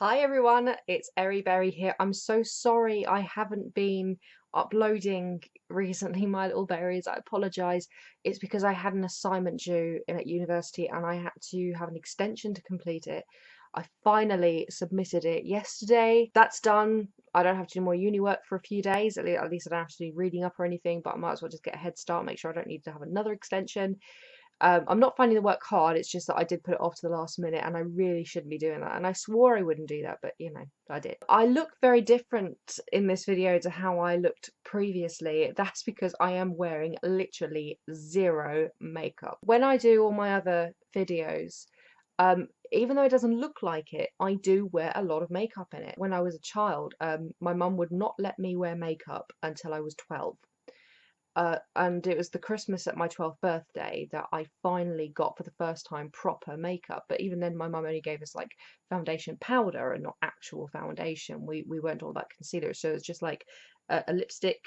Hi everyone, it's Eryberrie here. I'm so sorry I haven't been uploading recently, my little berries. I apologise. It's because I had an assignment due at university and I had to have an extension to complete it. I finally submitted it yesterday. That's done. I don't have to do more uni work for a few days. At least I don't have to do reading up or anything, but I might as well just get a head start, make sure I don't need to have another extension. I'm not finding the work hard, it's just that I did put it off to the last minute and I really shouldn't be doing that. And I swore I wouldn't do that, but you know, I did. I look very different in this video to how I looked previously. That's because I am wearing literally zero makeup. When I do all my other videos, even though it doesn't look like it, I do wear a lot of makeup in it. When I was a child, my mum would not let me wear makeup until I was 12. And it was the Christmas at my 12th birthday that I finally got for the first time proper makeup. But even then, my mum only gave us like foundation powder and not actual foundation. We weren't all that concealer, so it was just like a lipstick,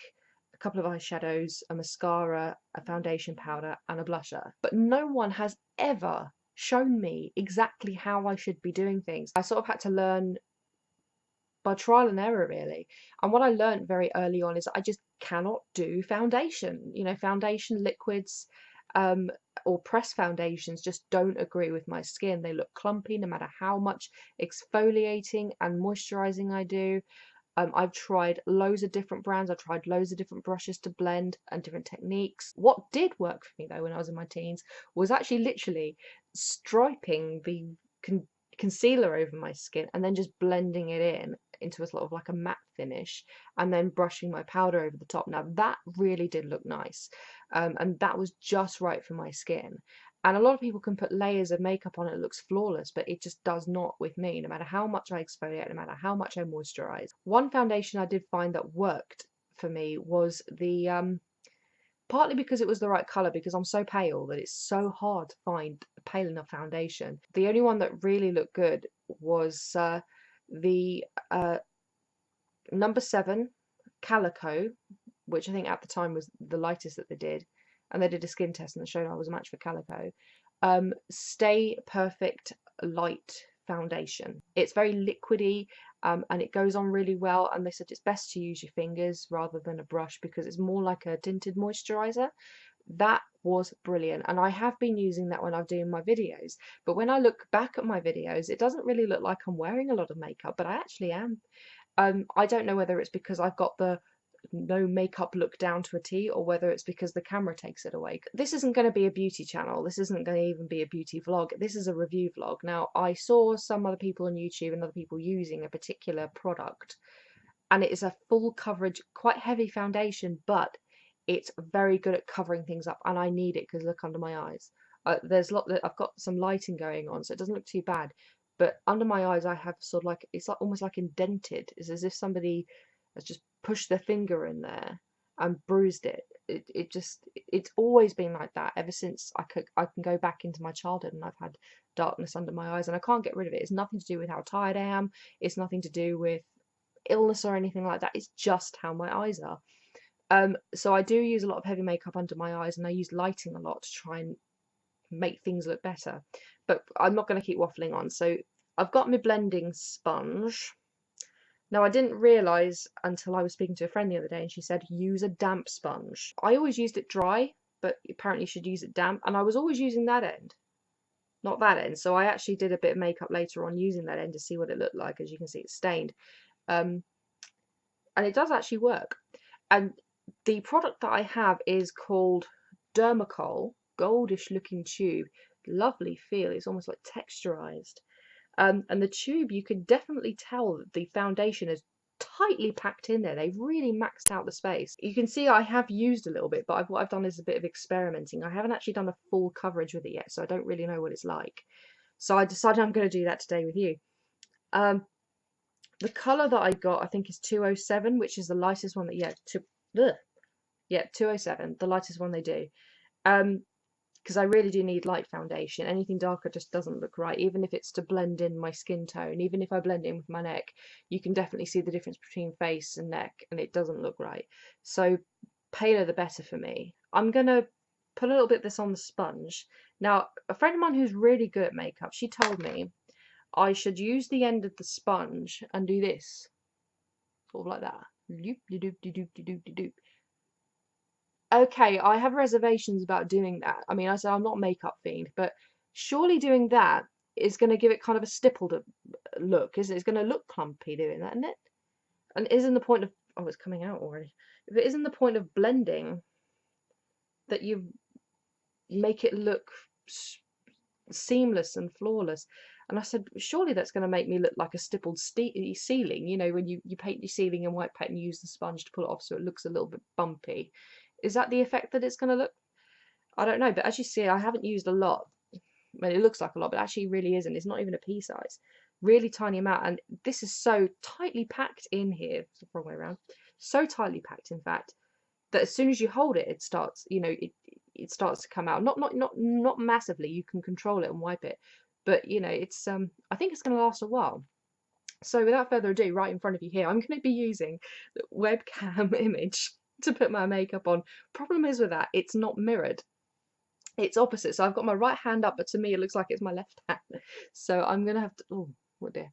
a couple of eyeshadows, a mascara, a foundation powder, and a blusher. But no one has ever shown me exactly how I should be doing things. I sort of had to learn by trial and error really. And what I learned very early on is I just cannot do foundation. You know, foundation liquids um, or pressed foundations just don't agree with my skin. They look clumpy no matter how much exfoliating and moisturizing I do. I've tried loads of different brands. I've tried loads of different brushes to blend and different techniques. What did work for me though when I was in my teens was actually literally striping the concealer over my skin and then just blending it in into a sort of like a matte finish and then brushing my powder over the top. Now that really did look nice, and that was just right for my skin. And a lot of people can put layers of makeup on it, it looks flawless, but it just does not with me, no matter how much I exfoliate, no matter how much I moisturize. One foundation I did find that worked for me was the partly because it was the right colour, because I'm so pale that it's so hard to find a pale enough foundation. The only one that really looked good was the number 7 Calico, which I think at the time was the lightest that they did, and they did a skin test and they showed I was a match for Calico. Stay Perfect Light Foundation. It's very liquidy, and it goes on really well, and they said it's best to use your fingers rather than a brush because it's more like a tinted moisturizer. That was brilliant, and I have been using that when I'm doing my videos, but when I look back at my videos it doesn't really look like I'm wearing a lot of makeup, but I actually am. I don't know whether it's because I've got the no makeup look down to a T or whether it's because the camera takes it away. This isn't going to be a beauty channel. This isn't going to even be a beauty vlog. This is a review vlog. Now, I saw some other people on YouTube and other people using a particular product, and it is a full coverage, quite heavy foundation, but it's very good at covering things up, and I need it because look under my eyes. I've got some lighting going on, so it doesn't look too bad. But under my eyes, I have sort of like it's like almost like indented. It's as if somebody has just pushed their finger in there and bruised it. It's always been like that ever since I can go back into my childhood, and I've had darkness under my eyes and I can't get rid of it. It's nothing to do with how tired I am. It's nothing to do with illness or anything like that. It's just how my eyes are. So I do use a lot of heavy makeup under my eyes, and I use lighting a lot to try and make things look better. But I'm not going to keep waffling on. So I've got my blending sponge. Now, I didn't realise until I was speaking to a friend the other day and she said use a damp sponge. I always used it dry, but apparently you should use it damp, and I was always using that end, not that end. So I actually did a bit of makeup later on using that end to see what it looked like. As you can see, it's stained. And it does actually work. And the product that I have is called Dermacol, goldish looking tube, lovely feel, it's almost like texturized. And the tube, you can definitely tell that the foundation is tightly packed in there. They've really maxed out the space. You can see I have used a little bit, but what I've done is a bit of experimenting. I haven't actually done a full coverage with it yet, so I don't really know what it's like. So I decided I'm going to do that today with you. The colour that I got, I think, is 207, which is the lightest one that, yeah, 207, the lightest one they do. Because I really do need light foundation. Anything darker just doesn't look right, even if it's to blend in my skin tone. Even if I blend in with my neck, you can definitely see the difference between face and neck, and it doesn't look right. So paler the better for me. I'm going to put a little bit of this on the sponge. Now, a friend of mine who's really good at makeup, she told me I should use the end of the sponge and do this, sort of like that. Loop, doop, doop, doop, doop, doop. Okay, I have reservations about doing that. I mean, I said I'm not a makeup fiend, but surely doing that is going to give it kind of a stippled look, isn't it? It's going to look clumpy doing that, isn't it? And isn't the point of, oh, it's coming out already. If it isn't the point of blending that you make it look seamless and flawless. And I said, surely that's going to make me look like a stippled ceiling. You know, when you paint your ceiling in white paint and use the sponge to pull it off so it looks a little bit bumpy. Is that the effect that it's going to look? I don't know. But as you see, I haven't used a lot. Well, it looks like a lot, but actually really isn't. It's not even a pea size. Really tiny amount. And this is so tightly packed in here. It's the wrong way around. So tightly packed, in fact, that as soon as you hold it, it starts, you know, it starts to come out. Not massively. You can control it and wipe it, but you know, it's I think it's going to last a while. So without further ado, right in front of you here, I'm going to be using the webcam image to put my makeup on. Problem is with that, it's not mirrored. It's opposite. So I've got my right hand up, but to me it looks like it's my left hand. So I'm gonna have to. Oh, what dear.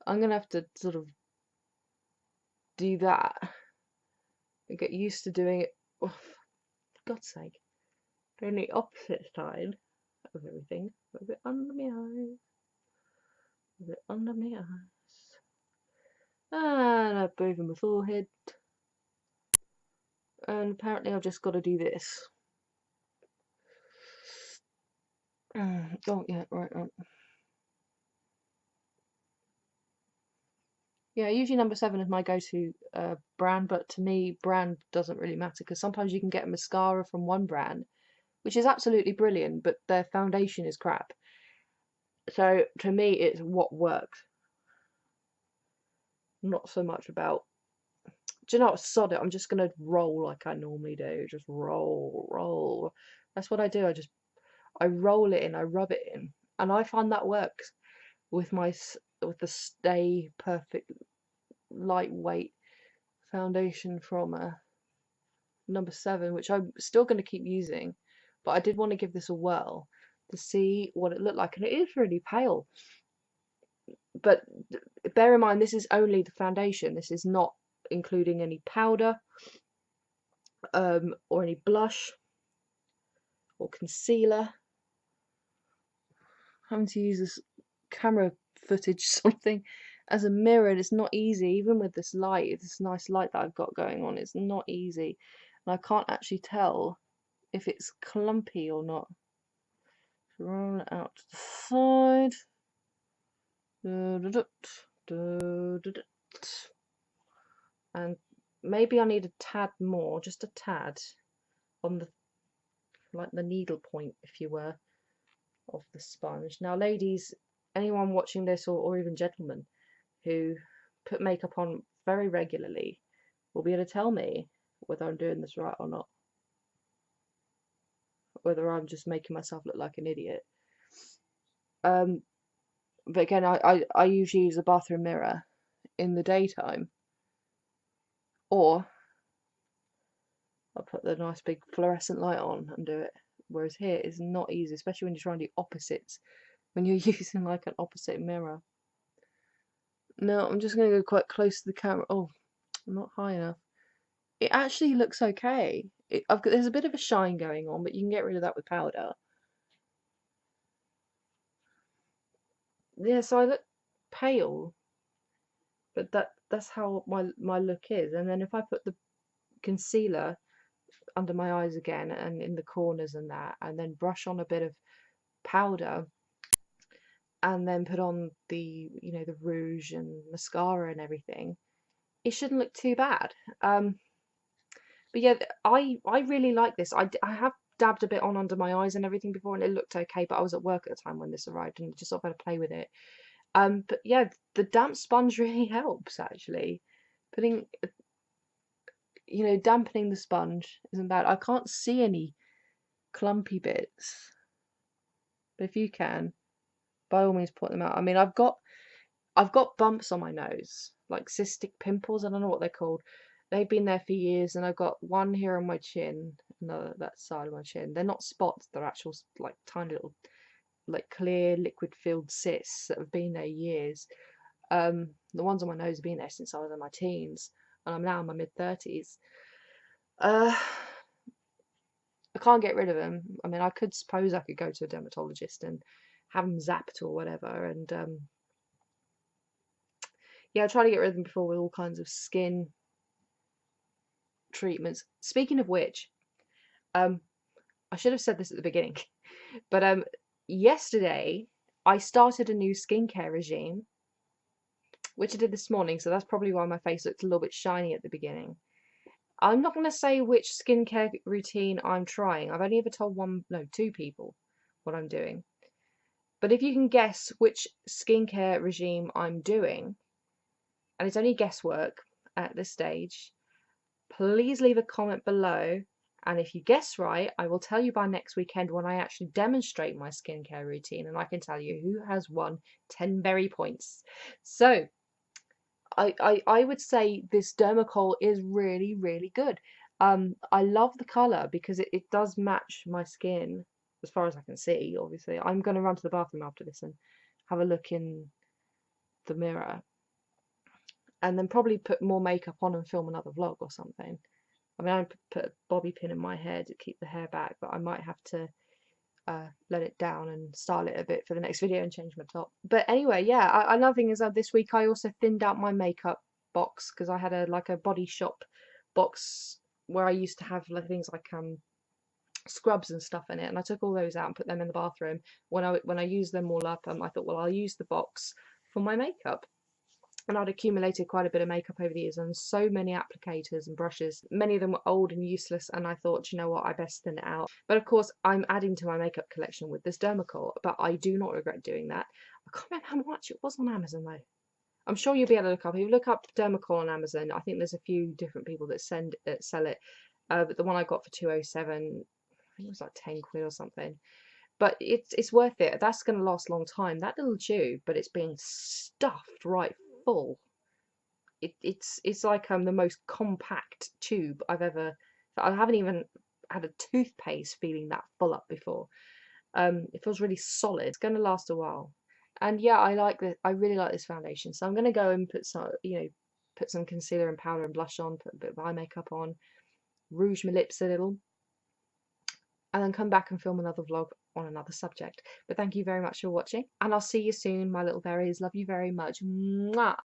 I'm gonna have to sort of do that. And get used to doing it. Oh, for God's sake. Doing the opposite side of everything. A bit under my eyes. A bit under my eyes. And I'm moving my forehead. And apparently I've just got to do this. Oh, yeah, right. Yeah, usually number 7 is my go-to brand, but to me, brand doesn't really matter because sometimes you can get a mascara from one brand, which is absolutely brilliant, but their foundation is crap. So to me, it's what works. Not so much about. Do you know what? Sod it. I'm just gonna roll like I normally do. Just roll, roll. That's what I do. I roll it in. I rub it in, and I find that works with with the Stay Perfect lightweight foundation from number 7, which I'm still going to keep using, but I did want to give this a whirl to see what it looked like, and it is really pale. But bear in mind, this is only the foundation. This is not including any powder or any blush or concealer. Having to use this camera footage something as a mirror, and it's not easy, even with this light, this nice light that I've got going on. It's not easy, and I can't actually tell if it's clumpy or not. Roll it out to the side. And maybe I need a tad more, just a tad, on the, like the needle point, if you were, of the sponge. Now, ladies, anyone watching this, or even gentlemen who put makeup on very regularly, will be able to tell me whether I'm doing this right or not. Whether I'm just making myself look like an idiot. But again, I usually use a bathroom mirror in the daytime, or I'll put the nice big fluorescent light on and do it. Whereas here it's not easy, especially when you're trying to do opposites, when you're using like an opposite mirror. No, I'm just going to go quite close to the camera. Oh, I'm not high enough. It actually looks okay. There's a bit of a shine going on, but you can get rid of that with powder. Yeah, so I look pale, but that's how my look is. And then if I put the concealer under my eyes again and in the corners and that, and then brush on a bit of powder, and then put on the, you know, the rouge and mascara and everything, it shouldn't look too bad. But yeah, I really like this. I have dabbed a bit on under my eyes and everything before, and it looked okay, but I was at work at the time when this arrived and just sort of had to play with it. But yeah, the damp sponge really helps actually. Putting, you know, dampening the sponge isn't bad. I can't see any clumpy bits, but if you can, by all means point them out. I mean, I've got bumps on my nose, like cystic pimples. I don't know what they're called. They've been there for years, and I've got one here on my chin, another that side of my chin. They're not spots; they're actual like tiny little like clear liquid filled cysts that have been there years. The ones on my nose have been there since I was in my teens, and I'm now in my mid-30s. Uh, I can't get rid of them. I mean, I could suppose I could go to a dermatologist and have them zapped or whatever, and yeah, try to get rid of them before with all kinds of skin treatments. Speaking of which, um, I should have said this at the beginning, but yesterday I started a new skincare regime, which I did this morning, so that's probably why my face looked a little bit shiny at the beginning. I'm not going to say which skincare routine I'm trying. I've only ever told two people what I'm doing. But if you can guess which skincare regime I'm doing, and it's only guesswork at this stage, please leave a comment below. And if you guess right, I will tell you by next weekend when I actually demonstrate my skincare routine, and I can tell you who has won 10 berry points. So I would say this Dermacol is really, really good. I love the colour because it does match my skin as far as I can see, obviously. I'm going to run to the bathroom after this and have a look in the mirror and then probably put more makeup on and film another vlog or something. I mean, I put a bobby pin in my hair to keep the hair back, but I might have to let it down and style it a bit for the next video and change my top. But anyway, yeah, another thing is that this week I also thinned out my makeup box because I had a Body Shop box where I used to have like things like scrubs and stuff in it, and I took all those out and put them in the bathroom. When I used them all up, I thought, well, I'll use the box for my makeup. And I'd accumulated quite a bit of makeup over the years and so many applicators and brushes. Many of them were old and useless, and I thought, you know what, I best thin it out. But of course, I'm adding to my makeup collection with this Dermacol, but I do not regret doing that. I can't remember how much it was on Amazon though. I'm sure you'll be able to look up. If you look up Dermacol on Amazon, I think there's a few different people that sell it. But the one I got for 207, I think it was like 10 quid or something. But it's worth it. That's going to last a long time. That little tube, but it's being stuffed right full. It's like the most compact tube I've ever. I haven't even had a toothpaste feeling that full up before. It feels really solid. It's going to last a while. And yeah, I really like this foundation. So I'm going to go and put some concealer and powder and blush on, put a bit of eye makeup on, rouge my lips a little, and then come back and film another vlog on another subject. But thank you very much for watching, and I'll see you soon, my little berries. Love you very much. Mwah!